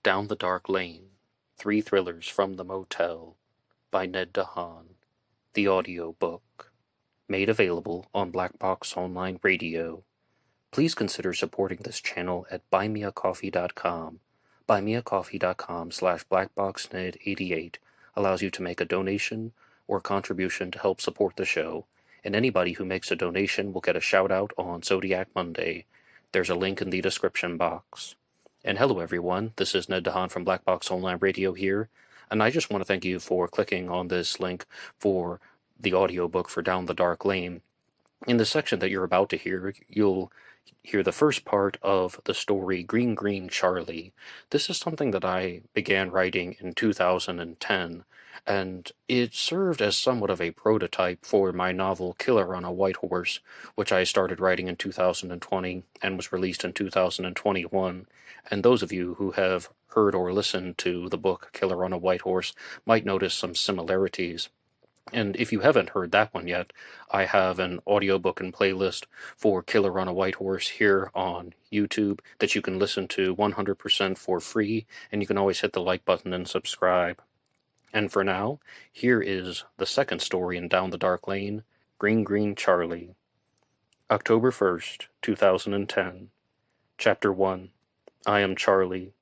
Down the Dark Lane, 3 Thrillers from the Motel, by Ned DeHaan, the audiobook, made available on BlackBoxOnlineRadio. Please consider supporting this channel at BuyMeACoffee.com. BuyMeACoffee.com/BlackBoxNed88 allows you to make a donation or contribution to help support the show, and anybody who makes a donation will get a shout-out on Zodiac Monday. There's a link in the description box. And hello everyone, this is Ned DeHaan from BlackBoxOnlineRadio here, and I just want to thank you for clicking on this link for the audiobook for Down the Dark Lane. In the section that you're about to hear, you'll hear the first part of the story Green Green Charlie. This is something that I began writing in 2010, and it served as somewhat of a prototype for my novel Killer on a White Horse, which I started writing in 2020 and was released in 2021. And those of you who have heard or listened to the book Killer on a White Horse might notice some similarities. And if you haven't heard that one yet, I have an audiobook and playlist for Killer on a White Horse here on YouTube that you can listen to 100% for free, and you can always hit the like button and subscribe. And for now, here is the second story in Down the Dark Lane, Green Green Charlie. October 1st, 2010. Chapter 1. I Am Charlie.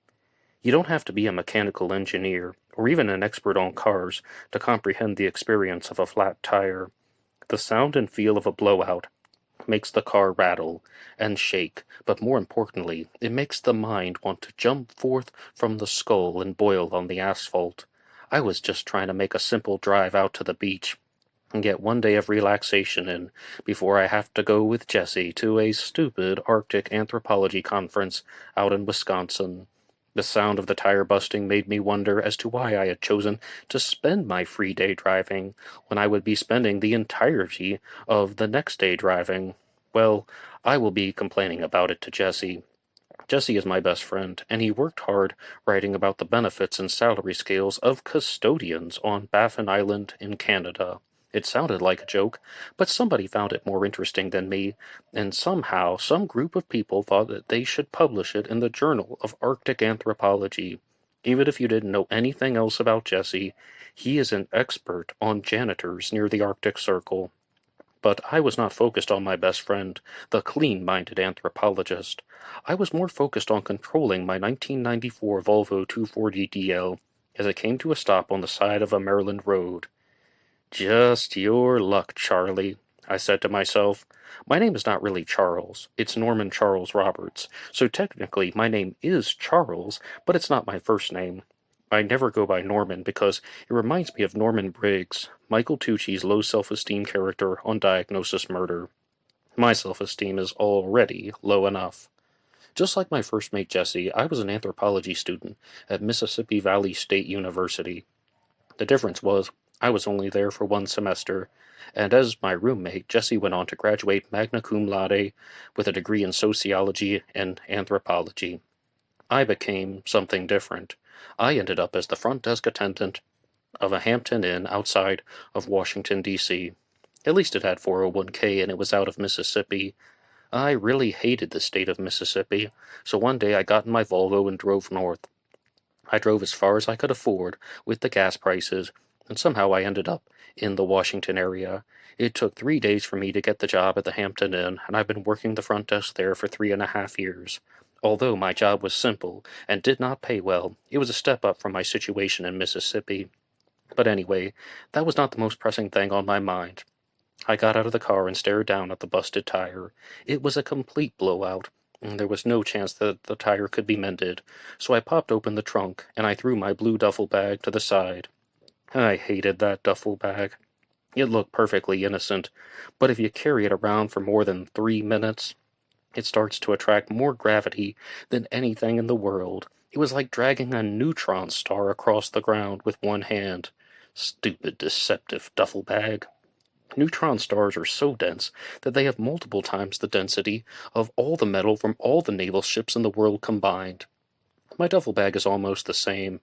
You don't have to be a mechanical engineer, or even an expert on cars, to comprehend the experience of a flat tire. The sound and feel of a blowout makes the car rattle and shake, but more importantly, it makes the mind want to jump forth from the skull and boil on the asphalt. I was just trying to make a simple drive out to the beach and get one day of relaxation in before I have to go with Jesse to a stupid Arctic anthropology conference out in Wisconsin. The sound of the tire busting made me wonder as to why I had chosen to spend my free day driving when I would be spending the entirety of the next day driving. Well, I will be complaining about it to Jesse. Jesse is my best friend, and he worked hard writing about the benefits and salary scales of custodians on Baffin Island in Canada. It sounded like a joke, but somebody found it more interesting than me, and somehow some group of people thought that they should publish it in the Journal of Arctic Anthropology. Even if you didn't know anything else about Jesse, he is an expert on janitors near the Arctic Circle. But I was not focused on my best friend, the clean-minded anthropologist. I was more focused on controlling my 1994 Volvo 240DL as it came to a stop on the side of a Maryland road. Just your luck, Charlie, I said to myself. My name is not really Charles, it's Norman Charles Roberts, so technically my name is Charles, but it's not my first name. I never go by Norman because it reminds me of Norman Briggs, Michael Tucci's low self-esteem character on Diagnosis Murder. My self-esteem is already low enough. Just like my first mate Jesse, I was an anthropology student at Mississippi Valley State University. The difference was, I was only there for 1 semester, and as my roommate, Jesse went on to graduate magna cum laude with a degree in sociology and anthropology. I became something different. I ended up as the front desk attendant of a Hampton Inn outside of Washington, D.C. At least it had 401k and it was out of Mississippi. I really hated the state of Mississippi, so one day I got in my Volvo and drove north. I drove as far as I could afford with the gas prices, and somehow I ended up in the Washington area. It took 3 days for me to get the job at the Hampton Inn, and I've been working the front desk there for 3.5 years. Although my job was simple and did not pay well, it was a step up from my situation in Mississippi. But anyway, that was not the most pressing thing on my mind. I got out of the car and stared down at the busted tire. It was a complete blowout, and there was no chance that the tire could be mended, so I popped open the trunk, and I threw my blue duffel bag to the side. I hated that duffel bag. It looked perfectly innocent, but if you carry it around for more than 3 minutes, it starts to attract more gravity than anything in the world. It was like dragging a neutron star across the ground with one hand. Stupid, deceptive duffel bag. Neutron stars are so dense that they have multiple times the density of all the metal from all the naval ships in the world combined. My duffel bag is almost the same.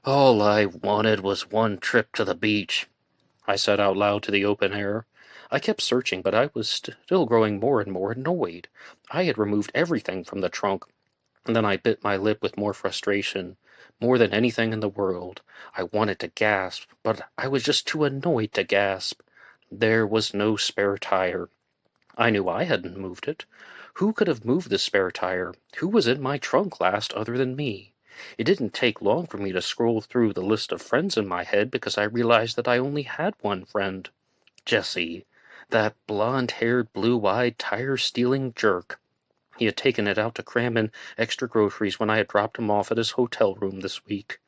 All I wanted was one trip to the beach, I said out loud to the open air. I kept searching, but I was still growing more and more annoyed. I had removed everything from the trunk, And then I bit my lip with more frustration. More than anything in the world, I wanted to gasp, but I was just too annoyed to gasp. There was no spare tire. I knew I hadn't moved it. Who could have moved the spare tire? Who was in my trunk last other than me? It didn't take long for me to scroll through the list of friends in my head because I realized that I only had one friend. Jesse. That blonde-haired, blue-eyed, tire-stealing jerk. He had taken it out to cram in extra groceries when I had dropped him off at his hotel room this week.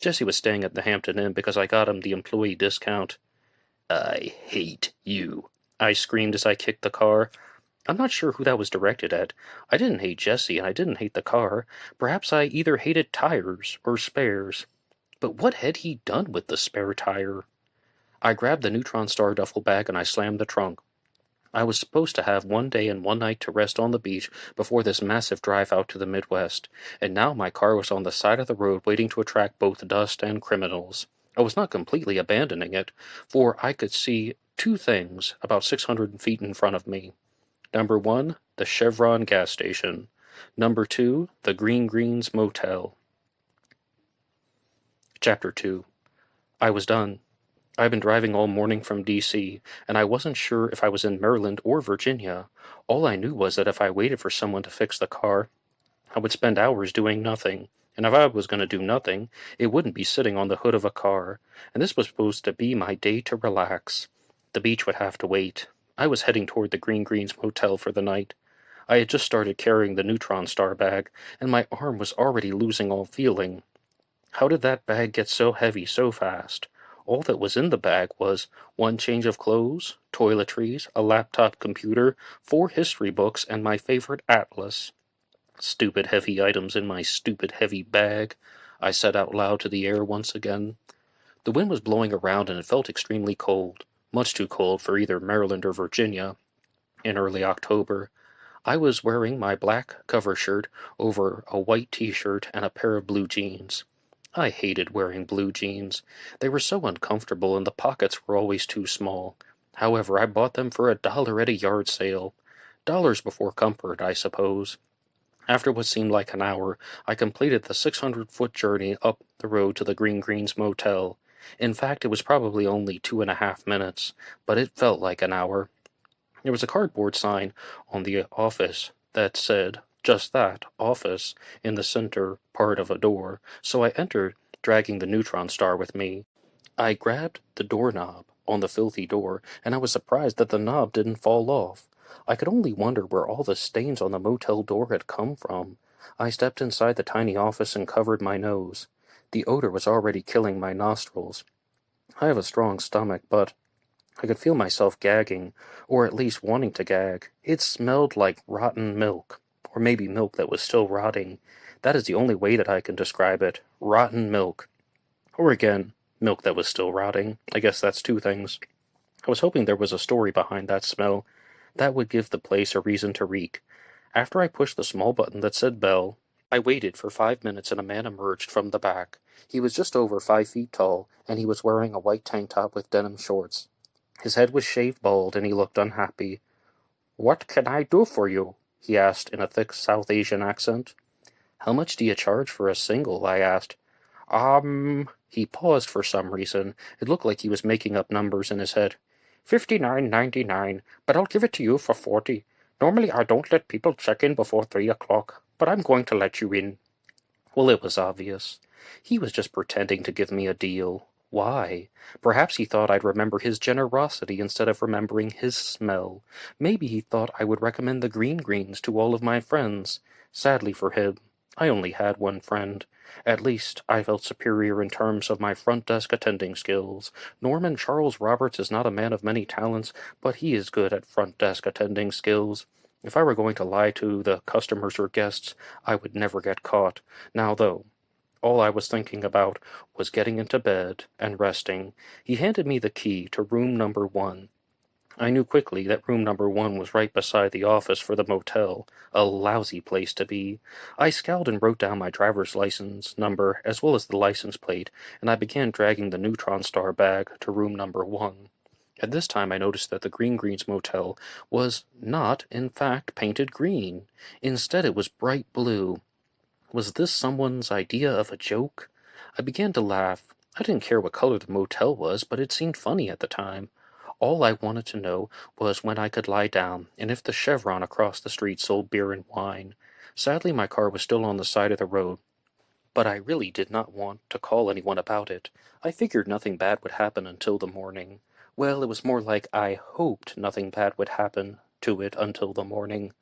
Jesse was staying at the Hampton Inn because I got him the employee discount. I hate you, I screamed as I kicked the car. I'm not sure who that was directed at. I didn't hate Jesse, and I didn't hate the car. Perhaps I either hated tires or spares. But what had he done with the spare tire? I grabbed the Neutron Star duffel bag and I slammed the trunk. I was supposed to have one day and one night to rest on the beach before this massive drive out to the Midwest, and now my car was on the side of the road waiting to attract both dust and criminals. I was not completely abandoning it, for I could see two things about 600 feet in front of me. Number 1, the Chevron gas station. Number 2, the Green Greens Motel. Chapter 2. I was done. I've been driving all morning from D.C., and I wasn't sure if I was in Maryland or Virginia. All I knew was that if I waited for someone to fix the car, I would spend hours doing nothing. And if I was going to do nothing, it wouldn't be sitting on the hood of a car. And this was supposed to be my day to relax. The beach would have to wait. I was heading toward the Green Greens Motel for the night. I had just started carrying the Neutron Star bag, and my arm was already losing all feeling. How did that bag get so heavy so fast? All that was in the bag was one change of clothes, toiletries, a laptop computer, 4 history books, and my favorite atlas. Stupid heavy items in my stupid heavy bag, I said out loud to the air once again. The wind was blowing around and it felt extremely cold, much too cold for either Maryland or Virginia. In early October, I was wearing my black cover shirt over a white t-shirt and a pair of blue jeans. I hated wearing blue jeans. They were so uncomfortable and the pockets were always too small. However, I bought them for $1 at a yard sale. Dollars before comfort, I suppose. After what seemed like an hour, I completed the 600-foot journey up the road to the Green Greens Motel. In fact, it was probably only 2.5 minutes, but it felt like an hour. There was a cardboard sign on the office that said, just that, office, in the center part of a door, so I entered, dragging the Neutron Star with me. I grabbed the doorknob on the filthy door, and I was surprised that the knob didn't fall off. I could only wonder where all the stains on the motel door had come from. I stepped inside the tiny office and covered my nose. The odor was already killing my nostrils. I have a strong stomach, but I could feel myself gagging, or at least wanting to gag. It smelled like rotten milk, or maybe milk that was still rotting. That is the only way that I can describe it. Rotten milk. Or again, milk that was still rotting. I guess that's two things. I was hoping there was a story behind that smell. That would give the place a reason to reek. After I pushed the small button that said bell, I waited for 5 minutes and a man emerged from the back. He was just over 5 feet tall, and he was wearing a white tank top with denim shorts. His head was shaved bald, and he looked unhappy. "What can I do for you?" he asked in a thick South Asian accent. "How much do you charge for a single?" I asked. He paused for some reason. It looked like he was making up numbers in his head. $59.99, but I'll give it to you for 40. Normally I don't let people check in before 3 o'clock, but I'm going to let you in. Well, it was obvious. He was just pretending to give me a deal. Why? Perhaps he thought I'd remember his generosity instead of remembering his smell. Maybe he thought I would recommend the Green Greens to all of my friends. Sadly for him, I only had one friend. At least, I felt superior in terms of my front desk attending skills. Norman Charles Roberts is not a man of many talents, but he is good at front desk attending skills. If I were going to lie to the customers or guests, I would never get caught. Now, though, all I was thinking about was getting into bed and resting. He handed me the key to room number 1. I knew quickly that room number 1 was right beside the office for the motel, a lousy place to be. I scowled and wrote down my driver's license number as well as the license plate, and I began dragging the Neutron Star bag to room number 1. At this time I noticed that the Green Greens Motel was not, in fact, painted green. Instead it was bright blue. Was this someone's idea of a joke? I began to laugh. I didn't care what color the motel was, but it seemed funny at the time. All I wanted to know was when I could lie down, and if the Chevron across the street sold beer and wine. Sadly, my car was still on the side of the road, but I really did not want to call anyone about it. I figured nothing bad would happen until the morning. Well, it was more like I hoped nothing bad would happen to it until the morning.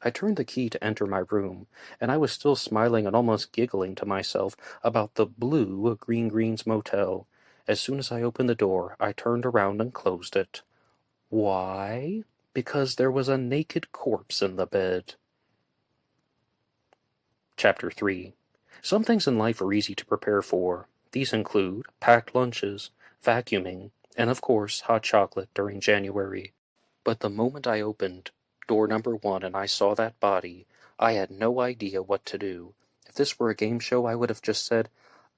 I turned the key to enter my room, and I was still smiling and almost giggling to myself about the blue Green Greens Motel. As soon as I opened the door, I turned around and closed it. Why? Because there was a naked corpse in the bed. Chapter 3. Some things in life are easy to prepare for. These include packed lunches, vacuuming, and of course, hot chocolate during January. But the moment I opened door number 1 and I saw that body, I had no idea what to do. If this were a game show, I would have just said,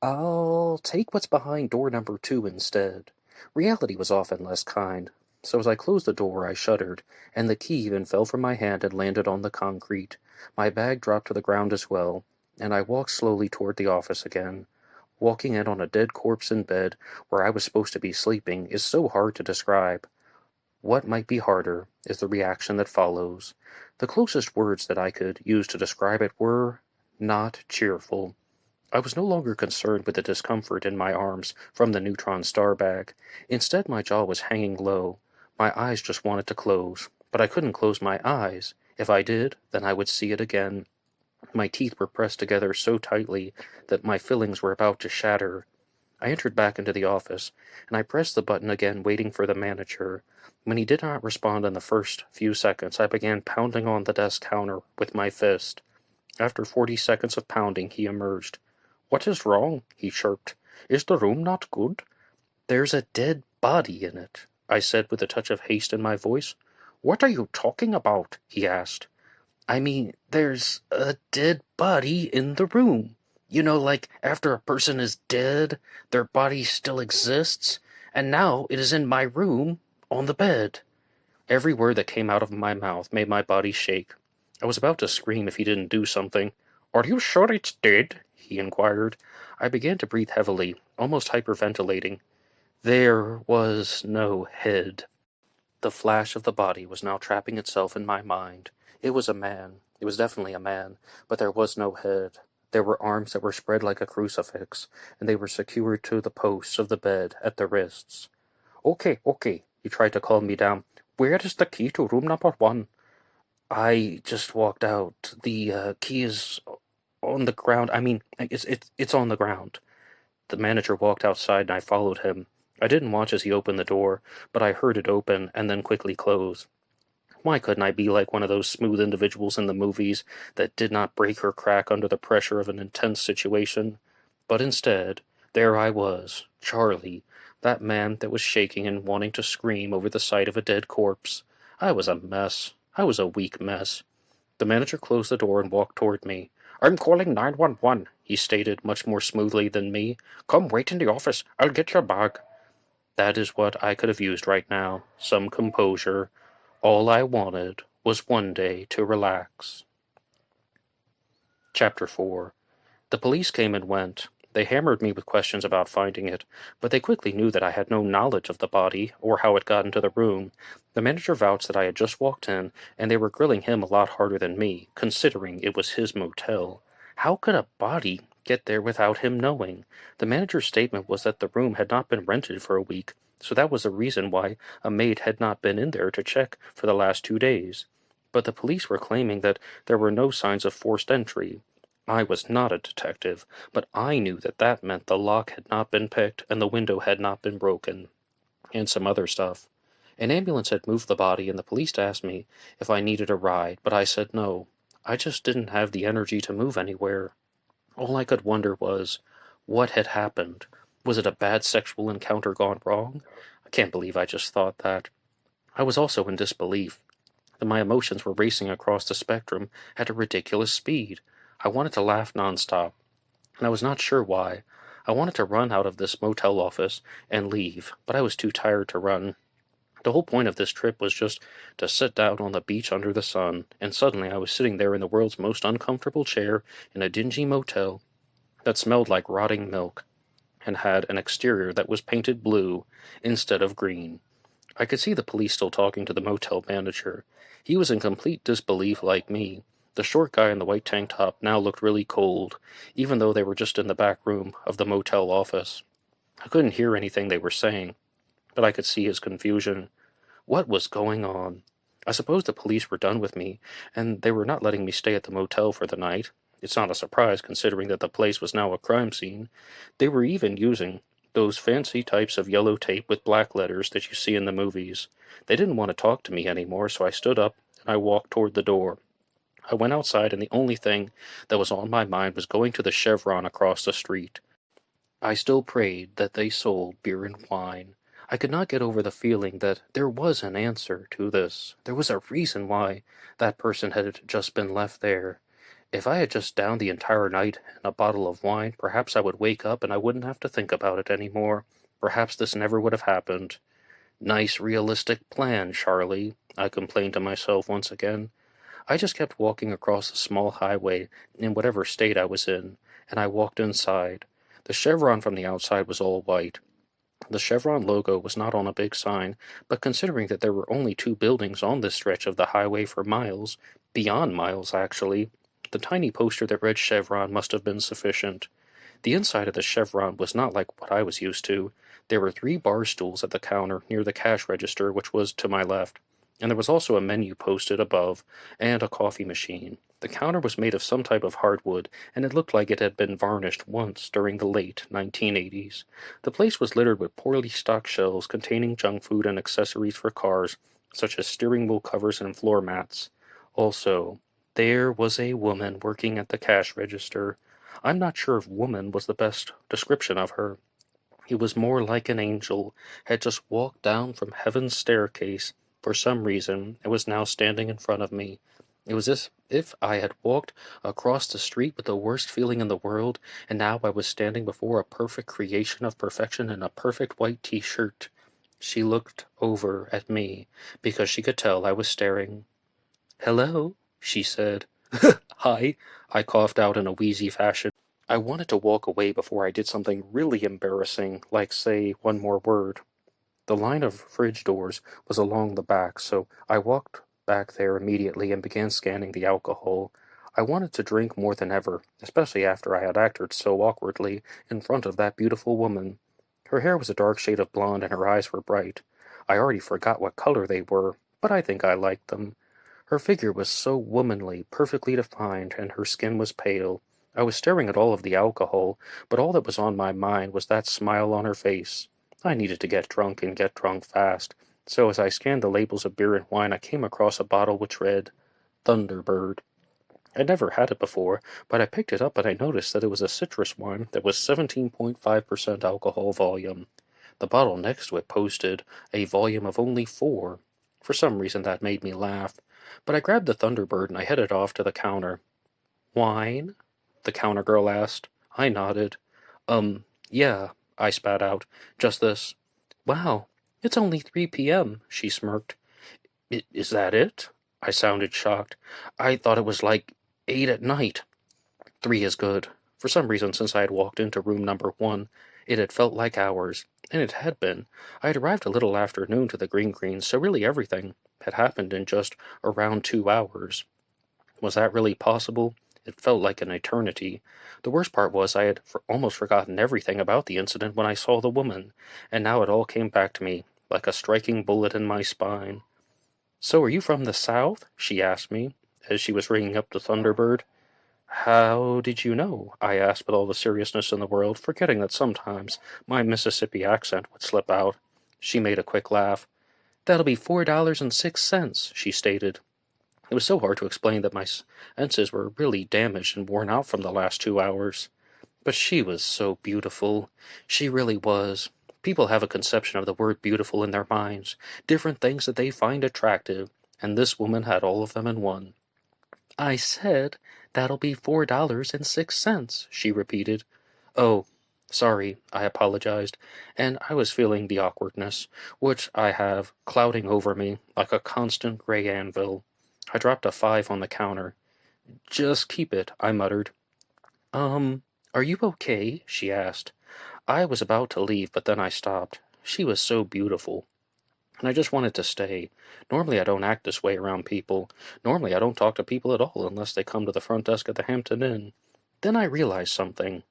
"I'll take what's behind door number 2 instead." Reality was often less kind. So as I closed the door, I shuddered, and the key even fell from my hand and landed on the concrete. My bag dropped to the ground as well, and I walked slowly toward the office again. Walking in on a dead corpse in bed, where I was supposed to be sleeping, is so hard to describe. What might be harder is the reaction that follows. The closest words that I could use to describe it were not cheerful. I was no longer concerned with the discomfort in my arms from the neutron star bag. Instead, my jaw was hanging low. My eyes just wanted to close, but I couldn't close my eyes. If I did, then I would see it again. My teeth were pressed together so tightly that my fillings were about to shatter. I entered back into the office, and I pressed the button again, waiting for the manager. When he did not respond in the first few seconds, I began pounding on the desk counter with my fist. After 40 seconds of pounding, he emerged. "What is wrong?" he chirped. "Is the room not good?" "There's a dead body in it," I said with a touch of haste in my voice. "What are you talking about?" he asked. "I mean, there's a dead body in the room. You know, like after a person is dead, their body still exists, and now it is in my room, on the bed." Every word that came out of my mouth made my body shake. I was about to scream if he didn't do something. "Are you sure it's dead?" he inquired. I began to breathe heavily, almost hyperventilating. There was no head. The flash of the body was now trapping itself in my mind. It was a man. It was definitely a man, but there was no head. There were arms that were spread like a crucifix, and they were secured to the posts of the bed at the wrists. Okay, he tried to calm me down. "Where is the key to room number 1? "I just walked out. The key is on the ground. I mean, it's on the ground." The manager walked outside and I followed him. I didn't watch as he opened the door, but I heard it open and then quickly close. Why couldn't I be like one of those smooth individuals in the movies that did not break or crack under the pressure of an intense situation? But instead, there I was, Charlie, that man that was shaking and wanting to scream over the sight of a dead corpse. I was a mess. I was a weak mess. The manager closed the door and walked toward me. "I'm calling 911, he stated much more smoothly than me. "Come wait in the office. I'll get your bag." That is what I could have used right now. Some composure. All I wanted was one day to relax. Chapter 4. The police came and went. They hammered me with questions about finding it, but they quickly knew that I had no knowledge of the body or how it got into the room. The manager vouched that I had just walked in, and they were grilling him a lot harder than me, considering it was his motel. How could a body get there without him knowing? The manager's statement was that the room had not been rented for a week, so that was the reason why a maid had not been in there to check for the last 2 days. But the police were claiming that there were no signs of forced entry. I was not a detective, but I knew that that meant the lock had not been picked and the window had not been broken, and some other stuff. An ambulance had moved the body, and the police asked me if I needed a ride, but I said no. I just didn't have the energy to move anywhere. All I could wonder was, what had happened? Was it a bad sexual encounter gone wrong? I can't believe I just thought that. I was also in disbelief. My emotions were racing across the spectrum at a ridiculous speed. I wanted to laugh nonstop, and I was not sure why. I wanted to run out of this motel office and leave, but I was too tired to run. The whole point of this trip was just to sit down on the beach under the sun, and suddenly I was sitting there in the world's most uncomfortable chair in a dingy motel that smelled like rotting milk and had an exterior that was painted blue instead of green. I could see the police still talking to the motel manager. He was in complete disbelief like me. The short guy in the white tank top now looked really cold, even though they were just in the back room of the motel office. I couldn't hear anything they were saying, but I could see his confusion. What was going on? I suppose the police were done with me, and they were not letting me stay at the motel for the night. It's not a surprise, considering that the place was now a crime scene. They were even using those fancy types of yellow tape with black letters that you see in the movies. They didn't want to talk to me anymore, so I stood up and I walked toward the door. I went outside, and the only thing that was on my mind was going to the Chevron across the street. I still prayed that they sold beer and wine. I could not get over the feeling that there was an answer to this. There was a reason why that person had just been left there. If I had just downed the entire night in a bottle of wine, perhaps I would wake up and I wouldn't have to think about it anymore. Perhaps this never would have happened. Nice, realistic plan, Charlie, I complained to myself once again. I just kept walking across the small highway in whatever state I was in, and I walked inside. The chevron from the outside was all white. The chevron logo was not on a big sign, but considering that there were only 2 buildings on this stretch of the highway for miles, beyond miles actually, the tiny poster that read Chevron must have been sufficient. The inside of the Chevron was not like what I was used to. There were 3 bar stools at the counter near the cash register, which was to my left, and there was also a menu posted above, and a coffee machine. The counter was made of some type of hardwood, and it looked like it had been varnished once during the late 1980s. The place was littered with poorly stocked shelves containing junk food and accessories for cars, such as steering wheel covers and floor mats. Also, there was a woman working at the cash register. I'm not sure if woman was the best description of her. It was more like an angel had just walked down from heaven's staircase for some reason and was now standing in front of me. It was as if I had walked across the street with the worst feeling in the world, and now I was standing before a perfect creation of perfection in a perfect white t-shirt. She looked over at me, because she could tell I was staring. "Hello," she said. "Hi," I coughed out in a wheezy fashion. I wanted to walk away before I did something really embarrassing, like say one more word. The line of fridge doors was along the back, so I walked back there immediately and began scanning the alcohol. I wanted to drink more than ever, especially after I had acted so awkwardly in front of that beautiful woman. Her hair was a dark shade of blonde and her eyes were bright. I already forgot what color they were, but I think I liked them. Her figure was so womanly, perfectly defined, and her skin was pale. I was staring at all of the alcohol, but all that was on my mind was that smile on her face. I needed to get drunk and get drunk fast, so as I scanned the labels of beer and wine, I came across a bottle which read, Thunderbird. I'd never had it before, but I picked it up and I noticed that it was a citrus wine that was 17.5% alcohol volume. The bottle next to it posted a volume of only 4. For some reason that made me laugh, but I grabbed the Thunderbird and I headed off to the counter. "Wine?" the counter girl asked. I nodded. Yeah," I spat out. "Just this." "Wow, it's only 3 p.m., she smirked. Is that it?" I sounded shocked. "I thought it was like 8 at night." 3 is good. For some reason, since I had walked into room number 1, it had felt like hours. And it had been. I had arrived a little after noon to the Greens, so really everything had happened in just around 2 hours. Was that really possible? It felt like an eternity. The worst part was I had almost forgotten everything about the incident when I saw the woman, and now it all came back to me, like a striking bullet in my spine. "So are you from the South?" she asked me, as she was ringing up the Thunderbird. "How did you know?" I asked with all the seriousness in the world, forgetting that sometimes my Mississippi accent would slip out. She made a quick laugh. "That'll be $4.06, she stated. It was so hard to explain that my senses were really damaged and worn out from the last 2 hours. But she was so beautiful. She really was. People have a conception of the word beautiful in their minds, different things that they find attractive, and this woman had all of them in one. "I said, that'll be $4.06, she repeated. "Oh, Sorry, I apologized, and I was feeling the awkwardness, which I have, clouding over me like a constant gray anvil. I dropped a 5 on the counter. Just keep it, I muttered. Are you okay? She asked. I was about to leave, but then I stopped. She was so beautiful, and I just wanted to stay. Normally I don't act this way around people. Normally I don't talk to people at all unless they come to the front desk at the Hampton Inn. Then I realized something.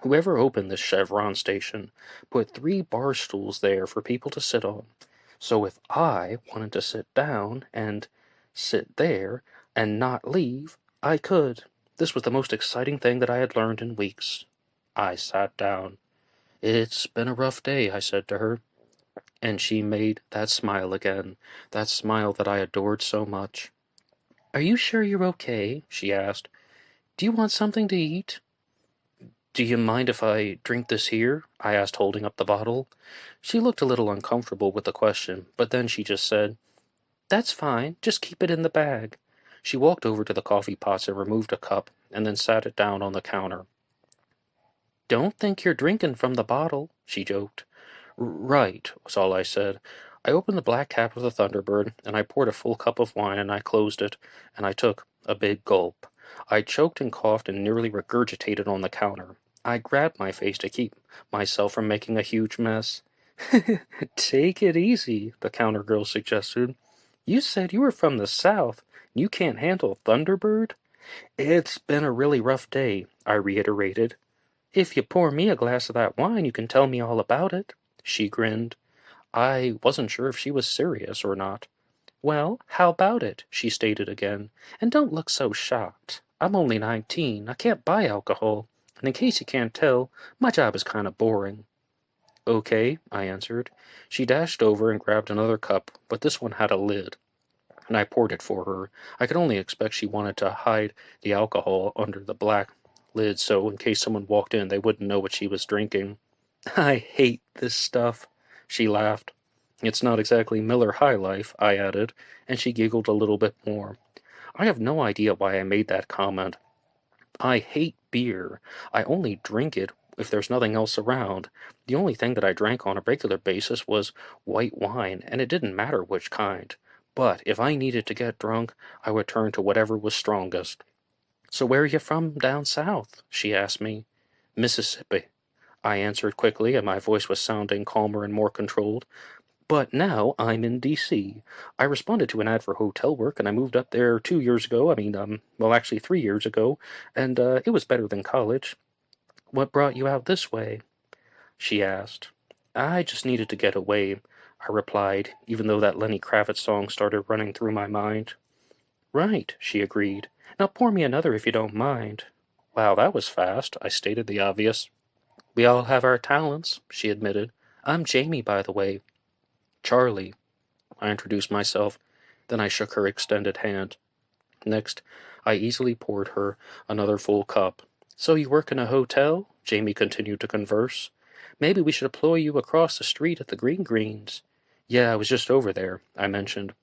Whoever opened this Chevron station put 3 bar stools there for people to sit on. So if I wanted to sit down and sit there and not leave, I could. This was the most exciting thing that I had learned in weeks. I sat down. It's been a rough day, I said to her, and she made that smile again, that smile that I adored so much. Are you sure you're okay? She asked. Do you want something to eat? Do you mind if I drink this here? I asked, holding up the bottle. She looked a little uncomfortable with the question, but then she just said, That's fine, just keep it in the bag. She walked over to the coffee pots and removed a cup, and then sat it down on the counter. Don't think you're drinking from the bottle, she joked. Right, was all I said. I opened the black cap of the Thunderbird, and I poured a full cup of wine, and I closed it, and I took a big gulp. I choked and coughed and nearly regurgitated on the counter. I grabbed my face to keep myself from making a huge mess. Take it easy, the counter girl suggested. You said you were from the South. You can't handle Thunderbird? It's been a really rough day, I reiterated. If you pour me a glass of that wine, you can tell me all about it. She grinned. I wasn't sure if she was serious or not. Well, how about it? She stated again. And don't look so shocked. I'm only 19. I can't buy alcohol. And in case you can't tell, my job is kind of boring. Okay, I answered. She dashed over and grabbed another cup, but this one had a lid, and I poured it for her. I could only expect she wanted to hide the alcohol under the black lid so in case someone walked in they wouldn't know what she was drinking. I hate this stuff, she laughed. It's not exactly Miller High Life, I added, and she giggled a little bit more. I have no idea why I made that comment. I hate beer. I only drink it if there's nothing else around. The only thing that I drank on a regular basis was white wine, and it didn't matter which kind. But if I needed to get drunk, I would turn to whatever was strongest. So where are you from down south? She asked me. Mississippi, I answered quickly, and my voice was sounding calmer and more controlled. But now I'm in D.C. I responded to an ad for hotel work, and I moved up there 2 years ago. Actually 3 years ago, and it was better than college. What brought you out this way? She asked. I just needed to get away, I replied, even though that Lenny Kravitz song started running through my mind. Right, she agreed. Now pour me another if you don't mind. Wow, that was fast, I stated the obvious. We all have our talents, she admitted. I'm Jamie, by the way. Charlie, I introduced myself. Then I shook her extended hand. Next, I easily poured her another full cup. So you work in a hotel? Jamie continued to converse. Maybe we should employ you across the street at the Green Greens. Yeah, I was just over there, I mentioned.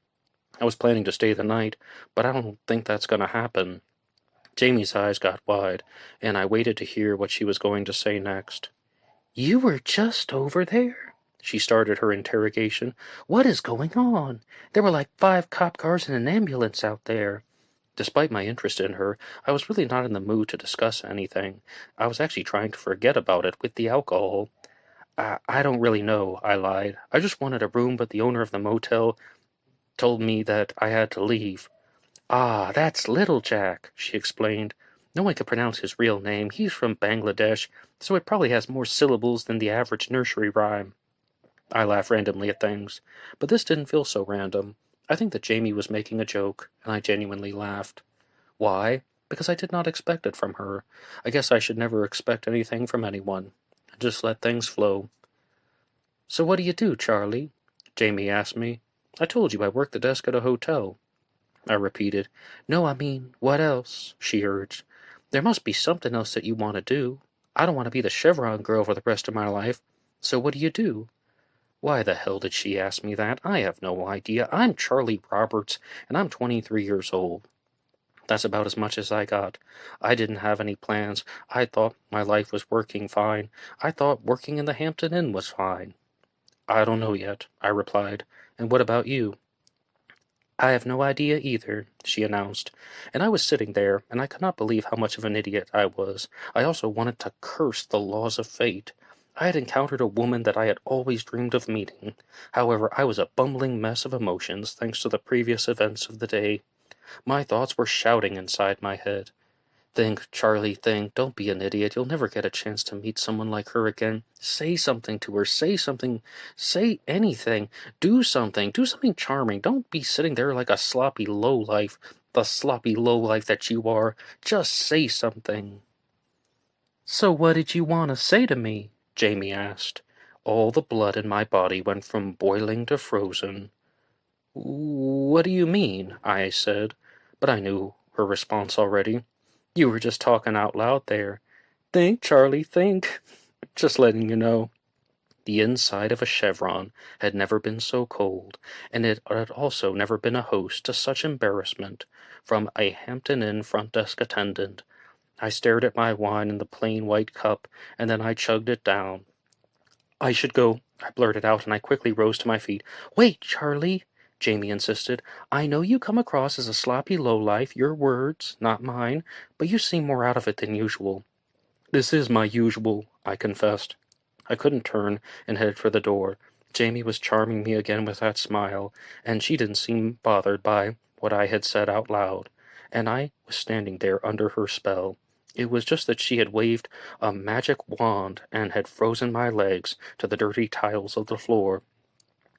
I was planning to stay the night, but I don't think that's going to happen. Jamie's eyes got wide, and I waited to hear what she was going to say next. You were just over there? She started her interrogation. What is going on? There were like 5 cop cars and an ambulance out there. Despite my interest in her, I was really not in the mood to discuss anything. I was actually trying to forget about it with the alcohol. I don't really know, I lied. I just wanted a room, but the owner of the motel told me that I had to leave. Ah, that's Little Jack, she explained. No one could pronounce his real name. He's from Bangladesh, so it probably has more syllables than the average nursery rhyme. I laugh randomly at things, but this didn't feel so random. I think that Jamie was making a joke, and I genuinely laughed. Why? Because I did not expect it from her. I guess I should never expect anything from anyone. Just let things flow. So what do you do, Charlie? Jamie asked me. I told you I work the desk at a hotel. I repeated. No, I mean, what else? She urged. There must be something else that you want to do. I don't want to be the Chevron girl for the rest of my life. So what do you do? Why the hell did she ask me that? I have no idea. I'm Charlie Roberts, and I'm 23 years old. That's about as much as I got. I didn't have any plans. I thought my life was working fine. I thought working in the Hampton Inn was fine. I don't know yet, I replied. And what about you? I have no idea either, she announced, and I was sitting there, and I could not believe how much of an idiot I was. I also wanted to curse the laws of fate. I had encountered a woman that I had always dreamed of meeting. However, I was a bumbling mess of emotions thanks to the previous events of the day. My thoughts were shouting inside my head. Think, Charlie, think. Don't be an idiot. You'll never get a chance to meet someone like her again. Say something to her. Say something. Say anything. Do something. Do something charming. Don't be sitting there like a sloppy lowlife. The sloppy lowlife that you are. Just say something. So what did you want to say to me? Jamie asked. All the blood in my body went from boiling to frozen. What do you mean? I said, but I knew her response already. You were just talking out loud there. Think, Charlie, think. Just letting you know. The inside of a chevron had never been so cold, and it had also never been a host to such embarrassment from a Hampton Inn front desk attendant. I stared at my wine in the plain white cup, and then I chugged it down. I should go, I blurted out, and I quickly rose to my feet. Wait, Charlie, Jamie insisted. I know you come across as a sloppy lowlife, your words, not mine, but you seem more out of it than usual. This is my usual, I confessed. I couldn't turn and head for the door. Jamie was charming me again with that smile, and she didn't seem bothered by what I had said out loud, and I was standing there under her spell. It was just that she had waved a magic wand and had frozen my legs to the dirty tiles of the floor.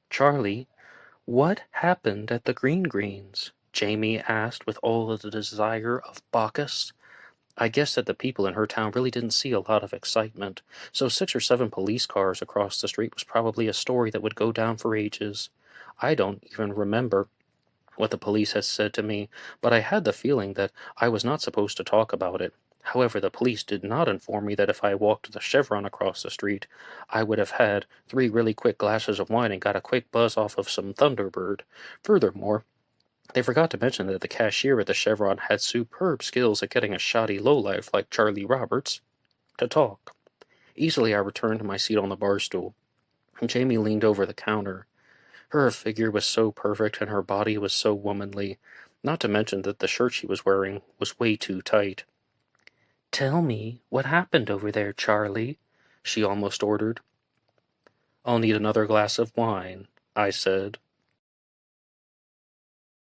Charlie, what happened at the Greens? Jamie asked with all of the desire of Bacchus. I guessed that the people in her town really didn't see a lot of excitement, so 6 or 7 police cars across the street was probably a story that would go down for ages. I don't even remember what the police had said to me, but I had the feeling that I was not supposed to talk about it. However, the police did not inform me that if I walked the chevron across the street, I would have had 3 really quick glasses of wine and got a quick buzz off of some Thunderbird. Furthermore, they forgot to mention that the cashier at the chevron had superb skills at getting a shoddy lowlife like Charlie Roberts to talk. Easily I returned to my seat on the bar stool. Jamie leaned over the counter. Her figure was so perfect and her body was so womanly, not to mention that the shirt she was wearing was way too tight. Tell me what happened over there, Charlie, she almost ordered. I'll need another glass of wine, I said.